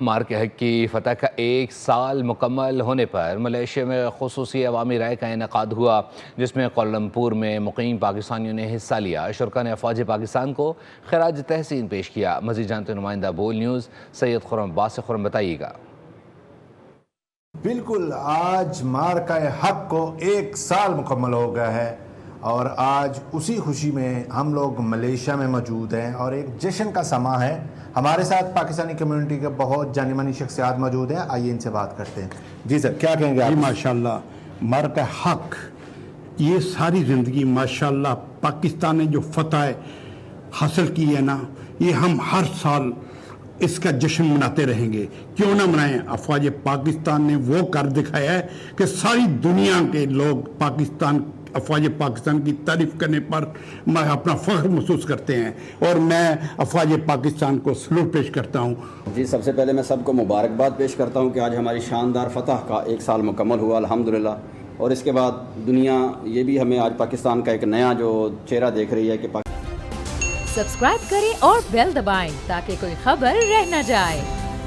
Mark حق کی فتح کا 1 سال مکمل ہونے پر ملیشیا میں خصوصی عوامی رائے کا انعقاد ہوا، جس میں کوالالمپور میں مقیم پاکستانیوں نے حصہ لیا۔ شرکاء نے افواج پاکستان کو خراج تحسین پیش کیا۔ مزید جانتے نمائندہ بول نیوز سید خرم عباس سے۔ خرم بتائیے گا۔ بالکل، آج مارکہ حق کو 1 سال مکمل ہو گیا ہے اور آج اسی خوشی میں ہم لوگ ملیشیا میں موجود ہیں اور ایک جشن کا سماں ہے۔ ہمارے ساتھ پاکستانی کمیونٹی کے بہت جانی مانی شخصیات موجود ہیں، آئیے ان سے بات کرتے ہیں۔ جی سر، کیا کہیں گے آپ؟ جی ماشاءاللہ، مارکہ حق یہ ساری زندگی ماشاءاللہ پاکستان نے جو فتح حاصل کی ہے نا، یہ ہم ہر سال اس کا جشن مناتے رہیں گے۔ کیوں نہ منائیں؟ افواج پاکستان نے وہ کر دکھایا ہے کہ ساری دنیا کے لوگ افواج پاکستان کی تعریف کرنے پر اپنا فخر محسوس کرتے ہیں، اور میں افواج پاکستان کو سلوٹ پیش کرتا ہوں۔ جی، سب سے پہلے میں سب کو مبارکباد پیش کرتا ہوں کہ آج ہماری شاندار فتح کا 1 سال مکمل ہوا الحمدللہ، اور اس کے بعد دنیا یہ بھی ہمیں آج پاکستان کا ایک نیا جو چہرہ دیکھ رہی ہے کہ سبسکرائب کریں اور بیل دبائیں تاکہ کوئی خبر رہ نہ جائے۔